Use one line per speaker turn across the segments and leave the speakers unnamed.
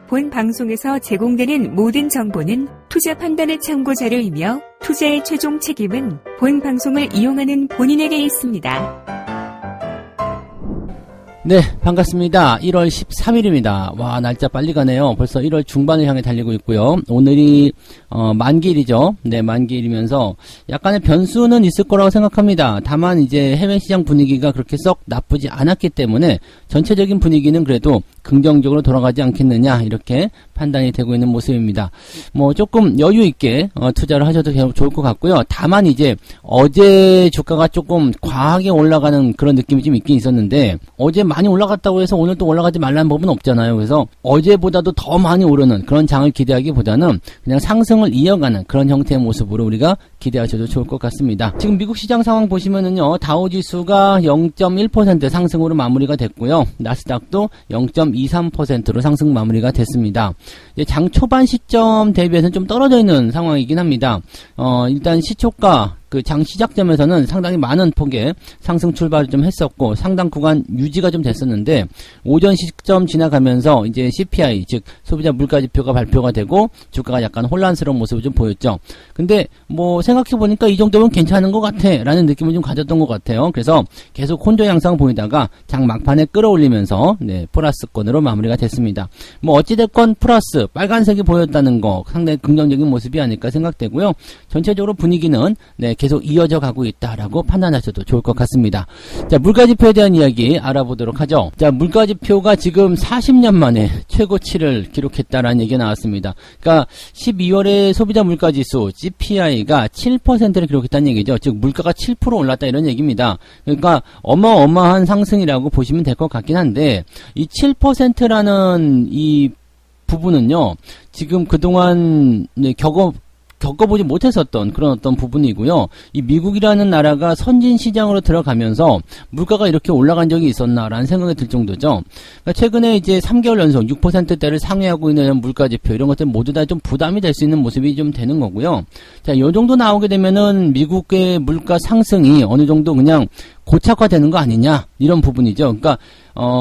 본 방송에서 제공되는 모든 정보는 투자 판단의 참고 자료이며 투자의 최종 책임은 본 방송을 이용하는 본인에게 있습니다.
네, 반갑습니다. 1월 13일입니다. 와, 날짜 빨리 가네요. 벌써 1월 중반을 향해 달리고 있고요. 오늘이 만기일이죠. 네, 만기일이면서 약간의 변수는 있을 거라고 생각합니다. 다만 이제 해외 시장 분위기가 그렇게 썩 나쁘지 않았기 때문에 전체적인 분위기는 그래도 긍정적으로 돌아가지 않겠느냐, 이렇게 판단이 되고 있는 모습입니다. 뭐 조금 여유 있게 투자를 하셔도 좋을 것 같고요. 다만 이제 어제 주가가 조금 과하게 올라가는 그런 느낌이 좀 있긴 있었는데, 어제 많이 올라갔다고 해서 오늘 또 올라가지 말라는 법은 없잖아요. 그래서 어제보다도 더 많이 오르는 그런 장을 기대하기보다는 그냥 상승을 이어가는 그런 형태의 모습으로 우리가 기대하셔도 좋을 것 같습니다. 지금 미국 시장 상황 보시면은요, 다우지수가 0.1% 상승으로 마무리가 됐고요. 나스닥도 0.23%로 상승 마무리가 됐습니다. 이제 장 초반 시점 대비해서는 좀 떨어져 있는 상황이긴 합니다. 일단 시초가 그 장 시작점에서는 상당히 많은 폭의 상승 출발을 좀 했었고 상당 구간 유지가 좀 됐었는데, 오전 시점 지나가면서 이제 CPI 즉 소비자 물가 지표가 발표가 되고 주가가 약간 혼란스러운 모습을 좀 보였죠. 근데 뭐 생각해보니까 이 정도면 괜찮은 것 같아 라는 느낌을 좀 가졌던 것 같아요. 그래서 계속 혼조 양상 보이다가 장 막판에 끌어올리면서 네, 플러스권으로 마무리가 됐습니다. 뭐 어찌됐건 플러스 빨간색이 보였다는 거 상당히 긍정적인 모습이 아닐까 생각되고요. 전체적으로 분위기는 네, 계속 이어져 가고 있다라고 판단하셔도 좋을 것 같습니다. 자, 물가지표에 대한 이야기 알아보도록 하죠. 자, 물가지표가 지금 40년 만에 최고치를 기록했다라는 얘기가 나왔습니다. 그러니까 12월에 소비자 물가지수 CPI가 7%를 기록했다는 얘기죠. 즉 물가가 7% 올랐다 이런 얘기입니다. 그러니까 어마어마한 상승이라고 보시면 될 것 같긴 한데, 이 7%라는 이 부분은요, 지금 그동안 네, 겪어보지 못했었던 그런 어떤 부분이고요. 이 미국이라는 나라가 선진 시장으로 들어가면서 물가가 이렇게 올라간 적이 있었나라는 생각이 들 정도죠. 그러니까 최근에 이제 3개월 연속 6%대를 상회하고 있는 물가지표 이런 것들 모두 다 좀 부담이 될 수 있는 모습이 좀 되는 거고요. 자, 요 정도 나오게 되면은 미국의 물가 상승이 어느 정도 그냥 고착화되는 거 아니냐 이런 부분이죠. 그러니까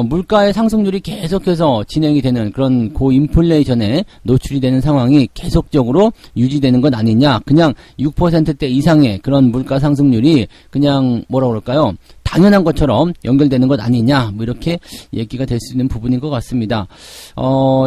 물가의 상승률이 계속해서 진행이 되는 그런 고인플레이션에 노출이 되는 상황이 계속적으로 유지되는 것 아니냐. 그냥 6%대 이상의 그런 물가 상승률이 그냥 뭐라 그럴까요? 당연한 것처럼 연결되는 것 아니냐, 뭐 이렇게 얘기가 될 수 있는 부분인 것 같습니다.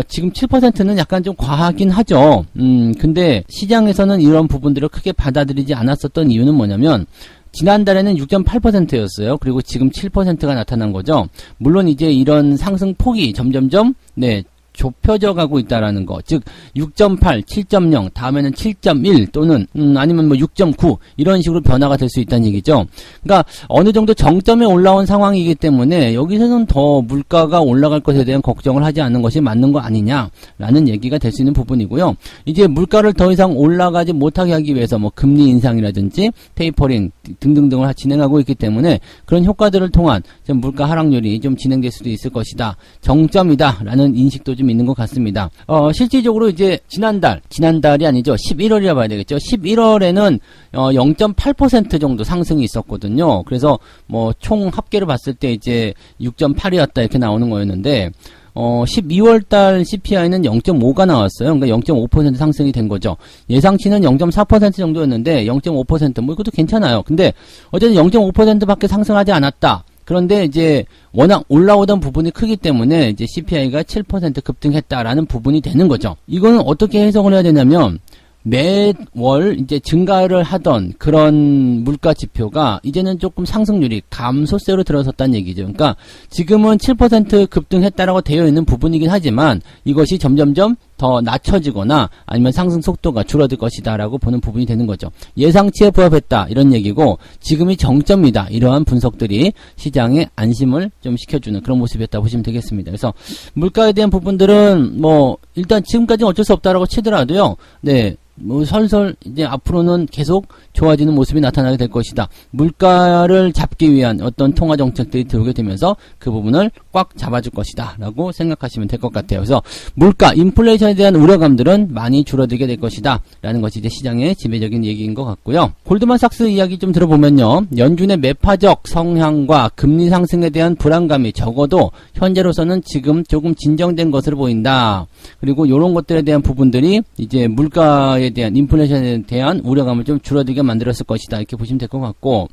지금 7%는 약간 좀 과하긴 하죠. 근데 시장에서는 이런 부분들을 크게 받아들이지 않았었던 이유는 뭐냐면, 지난달에는 6.8%였어요. 그리고 지금 7%가 나타난 거죠. 물론 이제 이런 상승 폭이 점점점 네, 좁혀져 가고 있다라는 거. 즉 6.8, 7.0, 다음에는 7.1 또는 아니면 뭐 6.9 이런 식으로 변화가 될 수 있다는 얘기죠. 그러니까 어느 정도 정점에 올라온 상황이기 때문에 여기서는 더 물가가 올라갈 것에 대한 걱정을 하지 않는 것이 맞는 거 아니냐라는 얘기가 될 수 있는 부분이고요. 이제 물가를 더 이상 올라가지 못하게 하기 위해서 뭐 금리 인상이라든지 테이퍼링 등등등을 진행하고 있기 때문에 그런 효과들을 통한 좀 물가 하락률이 좀 진행될 수도 있을 것이다. 정점이다라는 인식도 좀 있는 것 같습니다. 실질적으로 이제 지난달이 아니죠. 11월이라 봐야 되겠죠. 11월에는 0.8% 정도 상승이 있었거든요. 그래서 뭐 총 합계를 봤을 때 이제 6.8이었다 이렇게 나오는 거였는데 12월달 CPI는 0.5가 나왔어요. 그러니까 0.5% 상승이 된 거죠. 예상치는 0.4% 정도였는데 0.5% 뭐 이것도 괜찮아요. 근데 어쨌든 0.5%밖에 상승하지 않았다. 그런데 이제 워낙 올라오던 부분이 크기 때문에 이제 CPI가 7% 급등했다라는 부분이 되는 거죠. 이거는 어떻게 해석을 해야 되냐면, 매월 이제 증가를 하던 그런 물가 지표가 이제는 조금 상승률이 감소세로 들어섰다는 얘기죠. 그러니까 지금은 7% 급등했다라고 되어 있는 부분이긴 하지만 이것이 점점점 더 낮춰지거나 아니면 상승 속도가 줄어들 것이다라고 보는 부분이 되는 거죠. 예상치에 부합했다 이런 얘기고, 지금이 정점이다 이러한 분석들이 시장에 안심을 좀 시켜주는 그런 모습이었다 보시면 되겠습니다. 그래서 물가에 대한 부분들은 뭐 일단 지금까지는 어쩔 수 없다라고 치더라도요, 네, 뭐 설설 이제 앞으로는 계속 좋아지는 모습이 나타나게 될 것이다. 물가를 잡기 위한 어떤 통화 정책들이 들어오게 되면서 그 부분을 꽉 잡아줄 것이다 라고 생각하시면 될 것 같아요. 그래서 물가, 인플레이션에 인플레이션에 대한 우려감들은 많이 줄어들게 될 것이다 라는 것이 이제 시장의 지배적인 얘기인 것 같고요. 골드만삭스 이야기 좀 들어보면요, 연준의 매파적 성향과 금리 상승에 대한 불안감이 적어도 현재로서는 지금 조금 진정된 것으로 보인다. 그리고 이런 것들에 대한 부분들이 이제 물가에 대한 인플레이션에 대한 우려감을 좀 줄어들게 만들었을 것이다, 이렇게 보시면 될 것 같고,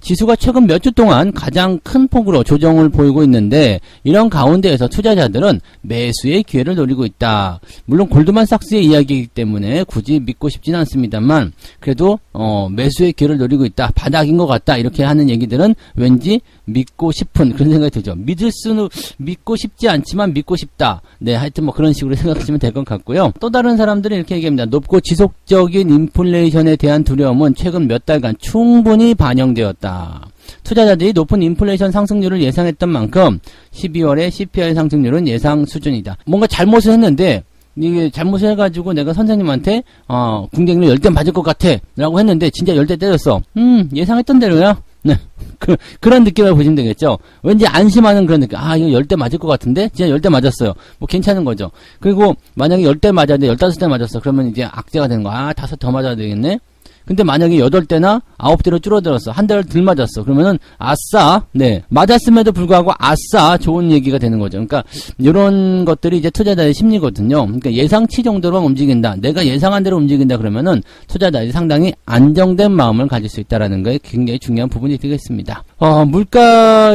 지수가 최근 몇 주 동안 가장 큰 폭으로 조정을 보이고 있는데, 이런 가운데에서 투자자들은 매수의 기회를 노리고 있다. 물론 골드만삭스의 이야기이기 때문에 굳이 믿고 싶지는 않습니다만, 그래도 매수의 기회를 노리고 있다, 바닥인 것 같다, 이렇게 하는 얘기들은 왠지 믿고 싶은 그런 생각이 들죠. 믿고 싶지 않지만 믿고 싶다. 네, 하여튼 뭐 그런 식으로 생각하시면 될 것 같고요. 또 다른 사람들은 이렇게 얘기합니다. 높고 지속적인 인플레이션에 대한 두려움은 최근 몇 달간 충분히 반영되었다. 투자자들이 높은 인플레이션 상승률을 예상했던 만큼 12월에 CPI 상승률은 예상 수준이다. 뭔가 잘못을 했는데, 이게 잘못을 해가지고 내가 선생님한테 궁뎅이를 10대 맞을 것 같아 라고 했는데 진짜 10대 때렸어. 예상했던 대로야. 네. 그런 느낌을 보시면 되겠죠. 왠지 안심하는 그런 느낌. 아, 이거 10대 맞을 것 같은데? 진짜 10대 맞았어요. 뭐 괜찮은 거죠. 그리고 만약에 10대 맞았는데 15대 맞았어. 그러면 이제 악재가 되는 거야. 아, 5 더 맞아야 되겠네? 근데 만약에 8대나 9대로 줄어들었어. 한 대를 덜 맞았어. 그러면은 아싸, 네, 맞았음에도 불구하고 아싸, 좋은 얘기가 되는 거죠. 그러니까 이런 것들이 이제 투자자의 심리거든요. 그러니까 예상치 정도로만 움직인다, 내가 예상한 대로 움직인다 그러면은 투자자들이 상당히 안정된 마음을 가질 수 있다라는 게 굉장히 중요한 부분이 되겠습니다. 물가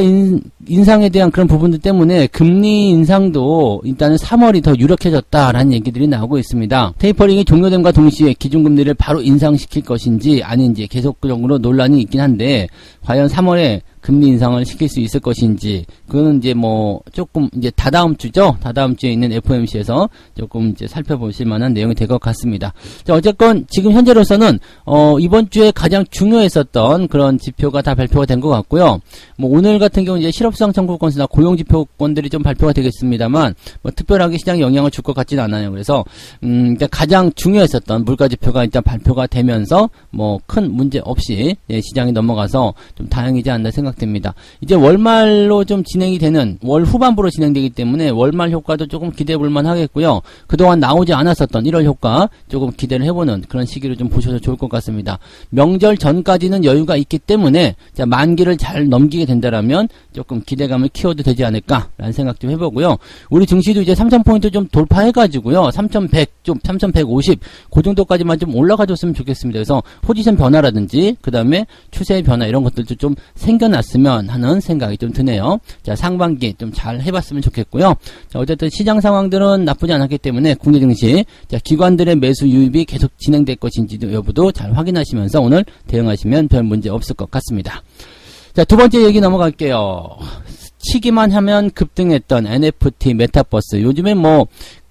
인상에 대한 그런 부분들 때문에 금리 인상도 일단은 3월이 더 유력해졌다라는 얘기들이 나오고 있습니다. 테이퍼링이 종료됨과 동시에 기준금리를 바로 인상시킬 것인지 아닌지 계속적으로 논란이 있긴 한데, 과연 3월에 금리 인상을 시킬 수 있을 것인지, 그거는 이제 뭐 조금 이제 다다음 주죠. 다다음 주에 있는 FOMC에서 조금 이제 살펴보실 만한 내용이 될 것 같습니다. 자, 어쨌건 지금 현재로서는 이번 주에 가장 중요했었던 그런 지표가 다 발표가 된 것 같고요. 뭐 오늘 같은 경우 이제 실업수당 청구 건수나 고용 지표권들이 좀 발표가 되겠습니다만, 뭐 특별하게 시장에 영향을 줄 것 같지는 않아요. 그래서 일단 가장 중요했었던 물가 지표가 일단 발표가 되면서 뭐 큰 문제 없이 시장이 넘어가서 좀 다행이지 않나 생각됩니다. 이제 월말로 좀 진행이 되는, 월 후반부로 진행되기 때문에 월말 효과도 조금 기대해 볼 만 하겠고요. 그동안 나오지 않았었던 1월 효과 조금 기대를 해보는 그런 시기를 좀 보셔도 좋을 것 같습니다. 명절 전까지는 여유가 있기 때문에 자, 만기를 잘 넘기게 된다라면 조금 기대감을 키워도 되지 않을까라는 생각 좀 해보고요. 우리 증시도 이제 3,000포인트 좀 돌파해가지고요. 3,100, 좀 3,150, 그 정도까지만 좀 올라가줬으면 좋겠습니다. 그래서 포지션 변화라든지, 그 다음에 추세의 변화, 이런 것들도 좀 생겨났으면 하는 생각이 좀 드네요. 자, 상반기 좀 잘 해봤으면 좋겠고요. 자, 어쨌든 시장 상황들은 나쁘지 않았기 때문에 국내 증시, 자, 기관들의 매수 유입이 계속 진행될 것인지 여부도 잘 확인하시면서 오늘 대응하시면 별 문제 없을 것 같습니다. 자, 두 번째 얘기 넘어갈게요. 치기만 하면 급등했던 NFT, 메타버스. 요즘에 뭐,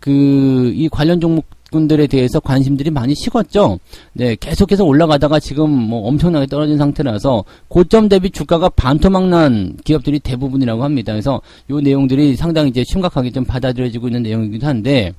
이 관련 종목군들에 대해서 관심들이 많이 식었죠. 네, 계속해서 올라가다가 지금 뭐 엄청나게 떨어진 상태라서 고점 대비 주가가 반토막 난 기업들이 대부분이라고 합니다. 그래서 요 내용들이 상당히 이제 심각하게 좀 받아들여지고 있는 내용이기도 한데,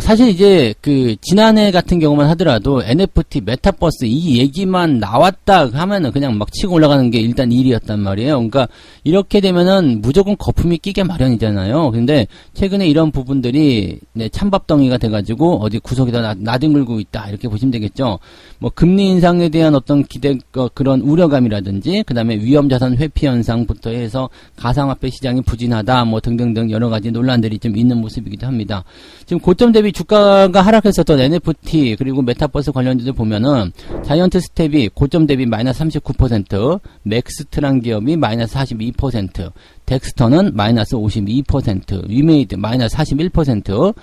사실 이제 지난해 같은 경우만 하더라도 NFT, 메타버스 이 얘기만 나왔다 하면은 그냥 막 치고 올라가는 게 일단 일이었단 말이에요. 그러니까 이렇게 되면은 무조건 거품이 끼게 마련이잖아요. 근데 최근에 이런 부분들이 네, 찬밥덩이가 돼가지고 어디 구석에다 나뒹굴고 있다, 이렇게 보시면 되겠죠. 뭐 금리 인상에 대한 어떤 기대, 그런 우려감이라든지, 그 다음에 위험자산 회피 현상부터 해서 가상화폐 시장이 부진하다, 뭐 등등등 여러 가지 논란들이 좀 있는 모습이기도 합니다. 지금 고점 대비 주가가 하락했었던 NFT 그리고 메타버스 관련주들 보면은 자이언트 스텝이 고점 대비 마이너스 39%, 맥스트란 기업이 마이너스 42%, 덱스터는 마이너스 52%, 위메이드 마이너스 41%,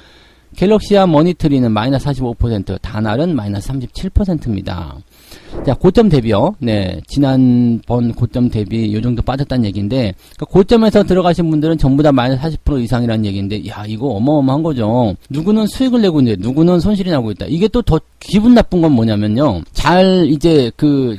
갤럭시와 머니트리는 마이너스 45%, 다날은 마이너스 37%입니다. 자, 고점 대비요. 네, 지난번 고점 대비 요 정도 빠졌다는 얘기인데, 그러니까 고점에서 들어가신 분들은 전부 다 마이너스 40% 이상이라는 얘기인데, 야, 이거 어마어마한 거죠. 누구는 수익을 내고 있는데, 누구는 손실이 나고 있다. 이게 또 더 기분 나쁜 건 뭐냐면요. 이제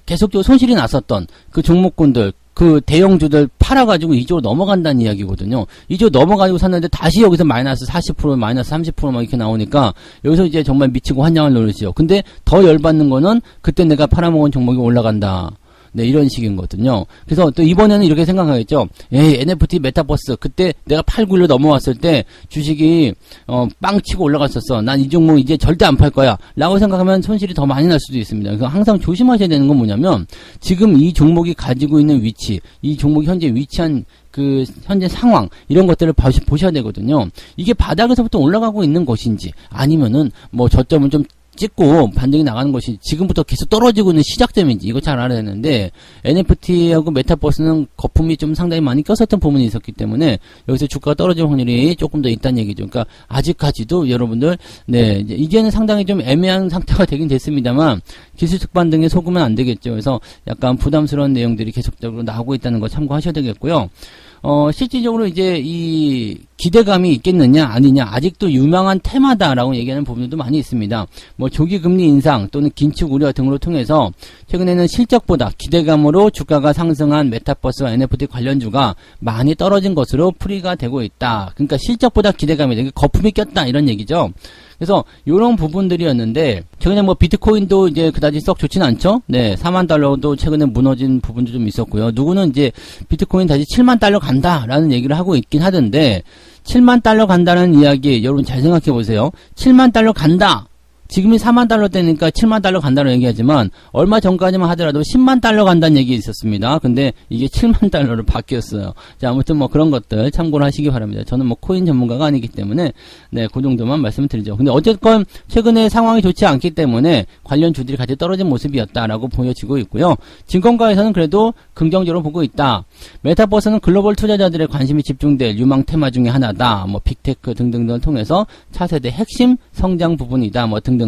계속적으로 손실이 났었던 그 종목군들, 그 대형주들 팔아가지고 이쪽으로 넘어간다는 이야기거든요. 이쪽으로 넘어가지고 샀는데 다시 여기서 마이너스 40%, 마이너스 30% 막 이렇게 나오니까 여기서 이제 정말 미치고 환장을 노리죠. 근데 더 열받는 거는 그때 내가 팔아먹은 종목이 올라간다. 네, 이런 식인 거거든요. 그래서 또 이번에는 이렇게 생각하겠죠. 에이, NFT 메타버스. 그때 내가 891로 넘어왔을 때 주식이, 빵 치고 올라갔었어. 난 이 종목 이제 절대 안 팔 거야. 라고 생각하면 손실이 더 많이 날 수도 있습니다. 그래서 항상 조심하셔야 되는 건 뭐냐면, 지금 이 종목이 가지고 있는 위치, 이 종목이 현재 위치한 그 현재 상황 이런 것들을 보셔야 되거든요. 이게 바닥에서부터 올라가고 있는 것인지 아니면은 뭐 저점을 좀 찍고 반등이 나가는 것이 지금부터 계속 떨어지고 있는 시작점인지 이거 잘 알아야 되는데 NFT하고 메타버스는 거품이 좀 상당히 많이 꼈었던 부분이 있었기 때문에 여기서 주가가 떨어질 확률이 조금 더 있다는 얘기죠. 그러니까 아직까지도 여러분들 네 이제는 상당히 좀 애매한 상태가 되긴 됐습니다만 기술적 반등에 속으면 안 되겠죠. 그래서 약간 부담스러운 내용들이 계속적으로 나오고 있다는 거 참고하셔야 되겠고요. 실질적으로 이제 이 기대감이 있겠느냐 아니냐 아직도 유망한 테마다라고 얘기하는 부분도 많이 있습니다. 뭐 조기 금리 인상 또는 긴축 우려 등으로 통해서 최근에는 실적보다 기대감으로 주가가 상승한 메타버스와 NFT 관련주가 많이 떨어진 것으로 풀이가 되고 있다. 그러니까 실적보다 기대감이 되게 거품이 꼈다 이런 얘기죠. 그래서 요런 부분들이었는데 최근에 뭐 비트코인도 이제 그다지 썩 좋진 않죠. 네, 4만 달러도 최근에 무너진 부분도 좀 있었고요. 누구는 이제 비트코인 다시 7만 달러 간다라는 얘기를 하고 있긴 하던데 7만 달러 간다는 이야기 여러분 잘 생각해 보세요. 7만 달러 간다. 지금이 4만 달러 때니까 7만 달러 간다고 얘기하지만 얼마 전까지만 하더라도 10만 달러 간다는 얘기 있었습니다. 근데 이게 7만 달러로 바뀌었어요. 자, 아무튼 뭐 그런 것들 참고를 하시기 바랍니다. 저는 뭐 코인 전문가가 아니기 때문에 네, 그 정도만 말씀을 드리죠. 근데 어쨌건 최근에 상황이 좋지 않기 때문에 관련 주들이 같이 떨어진 모습이었다라고 보여지고 있고요. 증권가에서는 그래도 긍정적으로 보고 있다. 메타버스는 글로벌 투자자들의 관심이 집중될 유망 테마 중에 하나다. 뭐 빅테크 등등등을 통해서 차세대 핵심 성장 부분이다. 뭐 등등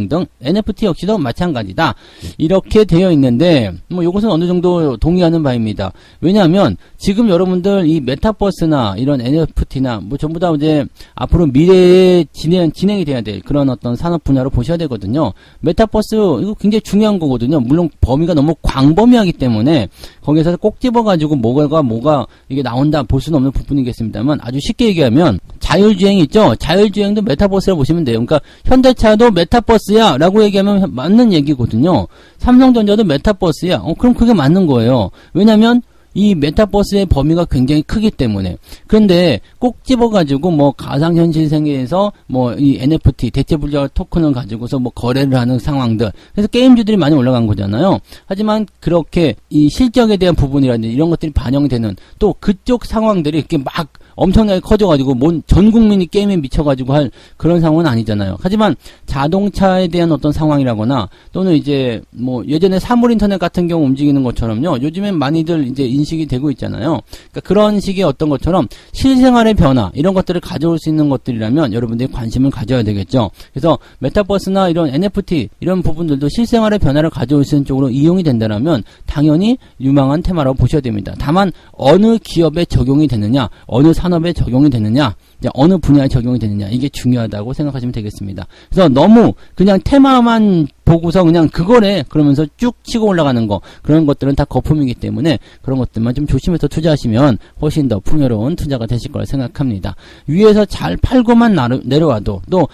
NFT 역시도 마찬가지다. 이렇게 되어 있는데 뭐 이것은 어느 정도 동의하는 바입니다. 왜냐하면 지금 여러분들 이 메타버스나 이런 NFT나 뭐 전부 다 이제 앞으로 미래에 진행이 돼야 될 그런 어떤 산업 분야로 보셔야 되거든요. 메타버스 이거 굉장히 중요한 거거든요. 물론 범위가 너무 광범위하기 때문에 거기서 꼭 집어가지고 뭐가 이게 나온다 볼 수는 없는 부분이겠습니다만 아주 쉽게 얘기하면 자율주행이 있죠. 자율주행도 메타버스라고 보시면 돼요. 그러니까 현대차도 메타버스야 라고 얘기하면 맞는 얘기거든요. 삼성전자도 메타버스야. 그럼 그게 맞는 거예요. 왜냐면 이 메타버스의 범위가 굉장히 크기 때문에. 그런데 꼭 집어가지고 뭐 가상현실 세계에서 뭐 이 NFT 대체불가 토큰을 가지고서 뭐 거래를 하는 상황들. 그래서 게임주들이 많이 올라간 거잖아요. 하지만 그렇게 이 실적에 대한 부분이라든지 이런 것들이 반영이 되는 또 그쪽 상황들이 이렇게 막 엄청나게 커져가지고 전 국민이 게임에 미쳐가지고 할 그런 상황은 아니잖아요. 하지만 자동차에 대한 어떤 상황이라거나 또는 이제 뭐 예전에 사물 인터넷 같은 경우 움직이는 것처럼요. 요즘엔 많이들 이제 인식이 되고 있잖아요. 그러니까 그런 식의 어떤 것처럼 실생활의 변화 이런 것들을 가져올 수 있는 것들이라면 여러분들이 관심을 가져야 되겠죠. 그래서 메타버스나 이런 NFT 이런 부분들도 실생활의 변화를 가져올 수 있는 쪽으로 이용이 된다면 당연히 유망한 테마라고 보셔야 됩니다. 다만 어느 기업에 적용이 되느냐 어느 산업에 적용이 되느냐 어느 분야에 적용이 되느냐 이게 중요하다고 생각하시면 되겠습니다. 그래서 너무 그냥 테마만 보고서 그냥 그거래 그러면서 쭉 치고 올라가는 거 그런 것들은 다 거품이기 때문에 그런 것들만 좀 조심해서 투자하시면 훨씬 더 풍요로운 투자가 되실 거라 생각합니다. 위에서 잘 팔고만 내려와도 또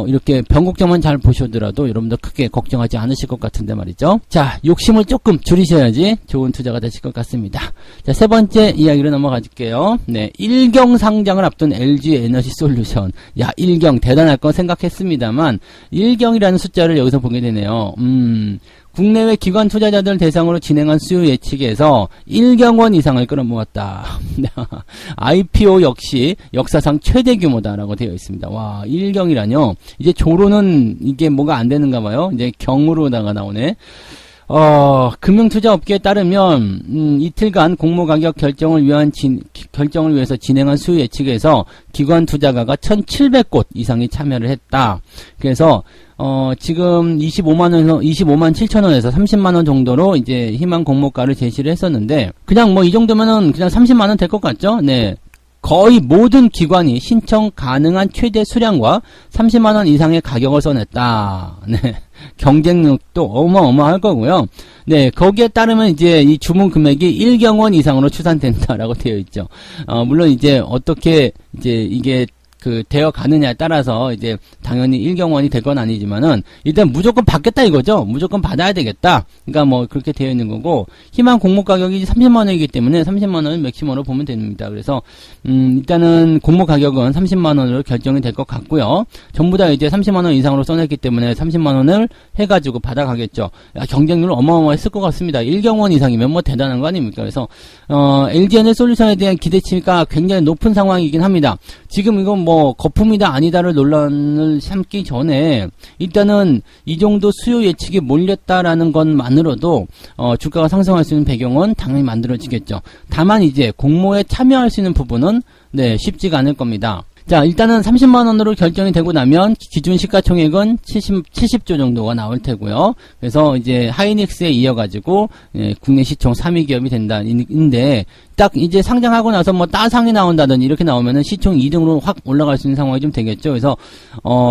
이렇게 변곡점만 잘 보셔더라도 여러분들 크게 걱정하지 않으실 것 같은데 말이죠. 자, 욕심을 조금 줄이셔야지 좋은 투자가 되실 것 같습니다. 자, 세 번째 이야기로 넘어갈게요. 네, 일경 상장을 앞둔 LG 에너지 솔루션. 야, 일경 대단할 거 생각했습니다만 일경이라는 숫자를 여기서 보게 되네요. 국내외 기관 투자자들 대상으로 진행한 수요 예측에서 1경원 이상을 끌어모았다. IPO 역시 역사상 최대 규모다라고 되어 있습니다. 와, 1경이라뇨. 이제 조로는 이게 뭐가 안 되는가 봐요. 이제 경으로다가 나오네. 금융투자업계에 따르면 이틀간 공모가격 결정을 위해서 진행한 수요 예측에서 기관 투자가가 1,700곳 이상이 참여를 했다. 그래서 지금 25만 7천원에서 30만 원 정도로 이제 희망 공모가를 제시를 했었는데 그냥 뭐 이 정도면은 그냥 30만 원 될 것 같죠? 네. 거의 모든 기관이 신청 가능한 최대 수량과 30만 원 이상의 가격을 써냈다. 네. 경쟁력도 어마어마할 거고요. 네, 거기에 따르면 이제 이 주문 금액이 1경원 이상으로 추산된다라고 되어 있죠. 물론 이제 어떻게 이제 이게 되어 가느냐에 따라서 이제 당연히 1경원이 될 건 아니지만은 일단 무조건 받겠다 이거죠. 무조건 받아야 되겠다. 그러니까 뭐 그렇게 되어 있는 거고 희망 공모 가격이 30만 원이기 때문에 30만 원을 맥시멈으로 보면 됩니다. 그래서 일단은 공모 가격은 30만 원으로 결정이 될 것 같고요. 전부 다 이제 30만 원 이상으로 써냈기 때문에 30만 원을 해가지고 받아가겠죠. 경쟁률 어마어마했을 것 같습니다. 1경원 이상이면 뭐 대단한 거 아닙니까? 그래서 LG에너솔루션에 대한 기대치가 굉장히 높은 상황이긴 합니다. 지금 이건 뭐 거품이다 아니다를 논란을 삼기 전에 일단은 이 정도 수요 예측이 몰렸다라는 것만으로도 주가가 상승할 수 있는 배경은 당연히 만들어지겠죠. 다만 이제 공모에 참여할 수 있는 부분은 쉽지가 않을 겁니다. 자, 일단은 30만 원으로 결정이 되고 나면 기준 시가총액은 70조 정도가 나올 테고요. 그래서 이제 하이닉스에 이어가지고 국내 시총 3위 기업이 된다인데 딱 이제 상장하고 나서 뭐 따상이 나온다든지 이렇게 나오면은 시총 2등으로 확 올라갈 수 있는 상황이 좀 되겠죠. 그래서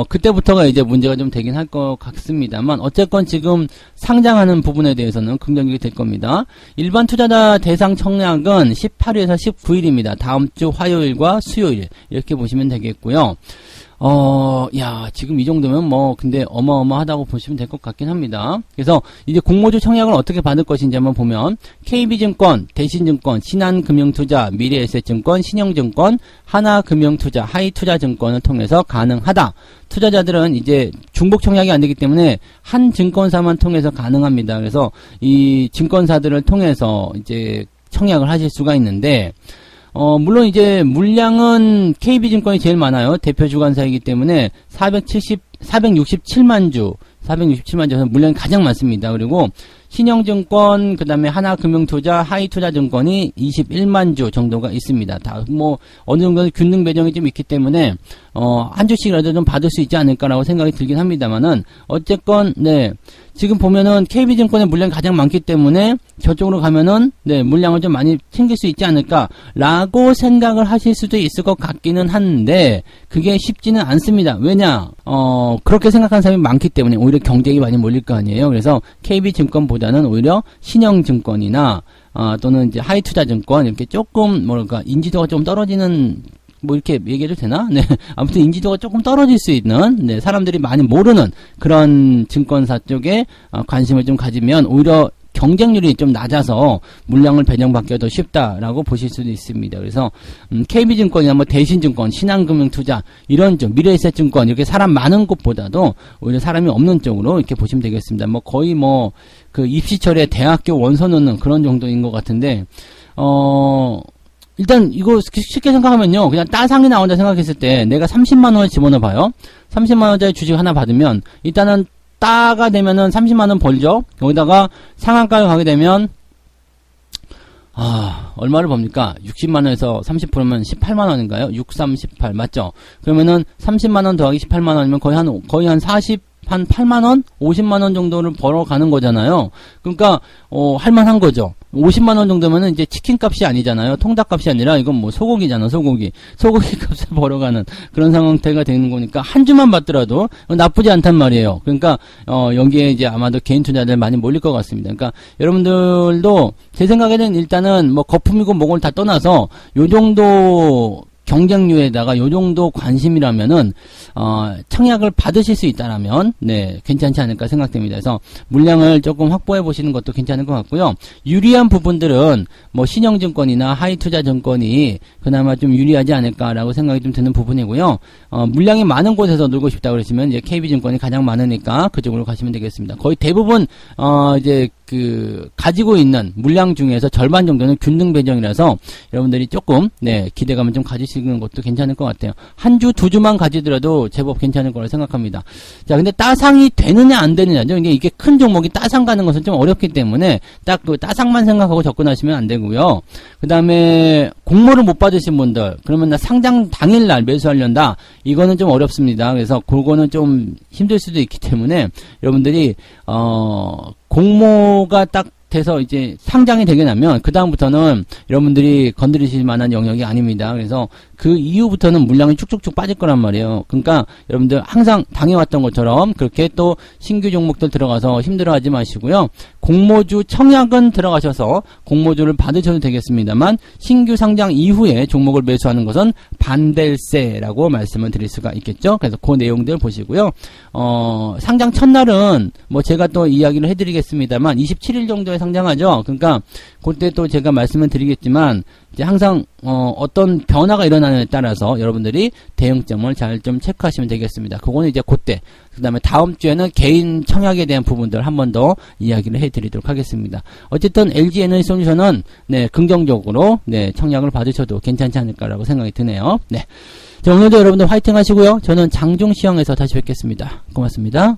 그때부터가 이제 문제가 좀 되긴 할 것 같습니다만 어쨌건 지금 상장하는 부분에 대해서는 긍정적이 될 겁니다. 일반 투자자 대상 청약은 18일에서 19일입니다. 다음 주 화요일과 수요일 이렇게 보시면 되겠고요. 지금 이 정도면 뭐, 근데 어마어마하다고 보시면 될 것 같긴 합니다. 그래서 이제 공모주 청약을 어떻게 받을 것인지 한번 보면, KB증권, 대신증권, 신한금융투자, 미래에셋증권, 신영증권, 하나금융투자, 하이투자증권을 통해서 가능하다. 투자자들은 이제 중복 청약이 안 되기 때문에 한 증권사만 통해서 가능합니다. 그래서 이 증권사들을 통해서 이제 청약을 하실 수가 있는데, 물론 이제 물량은 KB증권이 제일 많아요. 대표 주관사이기 때문에 467만 주에서 물량이 가장 많습니다. 그리고 신영증권, 그 다음에 하나금융투자, 하이투자증권이 21만 주 정도가 있습니다. 다 뭐 어느 정도 균등 배정이 좀 있기 때문에 한 주씩이라도 좀 받을 수 있지 않을까라고 생각이 들긴 합니다만은 어쨌건 지금 보면은 KB증권의 물량이 가장 많기 때문에 저쪽으로 가면은 물량을 좀 많이 챙길 수 있지 않을까라고 생각을 하실 수도 있을 것 같기는 한데 그게 쉽지는 않습니다. 왜냐? 그렇게 생각하는 사람이 많기 때문에 오히려 경쟁이 많이 몰릴 거 아니에요. 그래서 KB증권보다는 오히려 신영증권이나 또는 이제 하이투자증권 이렇게 조금 뭐랄까 인지도가 좀 떨어지는 뭐 이렇게 얘기해도 되나? 아무튼 인지도가 조금 떨어질 수 있는 사람들이 많이 모르는 그런 증권사 쪽에 관심을 좀 가지면 오히려 경쟁률이 좀 낮아서 물량을 배정받기가 더 쉽다라고 보실 수도 있습니다. 그래서 KB증권이나 뭐 대신증권, 신한금융투자 이런 쪽 미래에셋증권 이렇게 사람 많은 곳보다도 오히려 사람이 없는 쪽으로 이렇게 보시면 되겠습니다. 뭐 거의 뭐 그 입시철에 대학교 원서 넣는 그런 정도인 것 같은데 일단 이거 쉽게 생각하면요. 그냥 따상이 나온다 생각했을 때 내가 30만 원을 집어넣어 봐요. 30만 원짜리 주식 하나 받으면 일단은 따가 되면은 30만 원 벌죠. 여기다가 상한가에 가게 되면 얼마를 법니까? 60만 원에서 30%면 18만 원인가요? 63, 18 맞죠? 그러면은 30만 원 더하기 18만 원이면 거의 한 8만 원? 50만 원 정도를 벌어가는 거잖아요. 그러니까 할만한 거죠. 50만 원 정도면은 이제 치킨 값이 아니잖아요. 통닭 값이 아니라 이건 뭐 소고기잖아, 소고기 값을 벌어가는 그런 상황태가 되는 거니까 한 주만 받더라도 나쁘지 않단 말이에요. 그러니까 여기에 이제 아마도 개인 투자들 많이 몰릴 것 같습니다. 그러니까 여러분들도 제 생각에는 일단은 뭐 거품이고 뭐를 다 떠나서 요 정도 경쟁률에다가 요 정도 관심이라면은 청약을 받으실 수 있다라면 괜찮지 않을까 생각됩니다. 그래서 물량을 조금 확보해 보시는 것도 괜찮을 것 같고요. 유리한 부분들은 뭐 신영증권이나 하이투자증권이 그나마 좀 유리하지 않을까라고 생각이 좀 드는 부분이고요. 물량이 많은 곳에서 놀고 싶다 그러시면 이제 KB증권이 가장 많으니까 그쪽으로 가시면 되겠습니다. 거의 대부분 이제 가지고 있는 물량 중에서 절반 정도는 균등 배정이라서 여러분들이 조금 기대감을 좀 가지시는 것도 괜찮을 것 같아요. 한 주, 두 주만 가지더라도 제법 괜찮을 거라고 생각합니다. 자, 근데 따상이 되느냐 안 되느냐죠. 이게 큰 종목이 따상 가는 것은 좀 어렵기 때문에 딱 그 따상만 생각하고 접근하시면 안 되고요. 그 다음에 공모를 못 받으신 분들, 그러면 나 상장 당일날 매수하려다 이거는 좀 어렵습니다. 그래서 그거는 좀 힘들 수도 있기 때문에 여러분들이 공모가 딱 돼서 이제 상장이 되게 나면 그다음부터는 여러분들이 건드리실 만한 영역이 아닙니다. 그래서 그 이후부터는 물량이 쭉쭉쭉 빠질 거란 말이에요. 그러니까 여러분들 항상 당해왔던 것처럼 그렇게 또 신규 종목들 들어가서 힘들어하지 마시고요. 공모주 청약은 들어가셔서 공모주를 받으셔도 되겠습니다만 신규 상장 이후에 종목을 매수하는 것은 반댈세라고 말씀을 드릴 수가 있겠죠. 그래서 그 내용들 보시고요. 상장 첫날은 뭐 제가 또 이야기를 해드리겠습니다만 27일 정도에 상장하죠. 그러니까 그때 또 제가 말씀을 드리겠지만 이제 항상 어떤 변화가 일어나느냐에 따라서 여러분들이 대응점을 잘 좀 체크하시면 되겠습니다. 그거는 이제 그때 그 다음에 다음 주에는 개인 청약에 대한 부분들 한 번 더 이야기를 해드리도록 하겠습니다. 어쨌든 LG 에너지 솔루션은 네 긍정적으로 네 청약을 받으셔도 괜찮지 않을까라고 생각이 드네요. 네, 자, 오늘도 여러분들 화이팅 하시고요. 저는 장중 시황에서 다시 뵙겠습니다. 고맙습니다.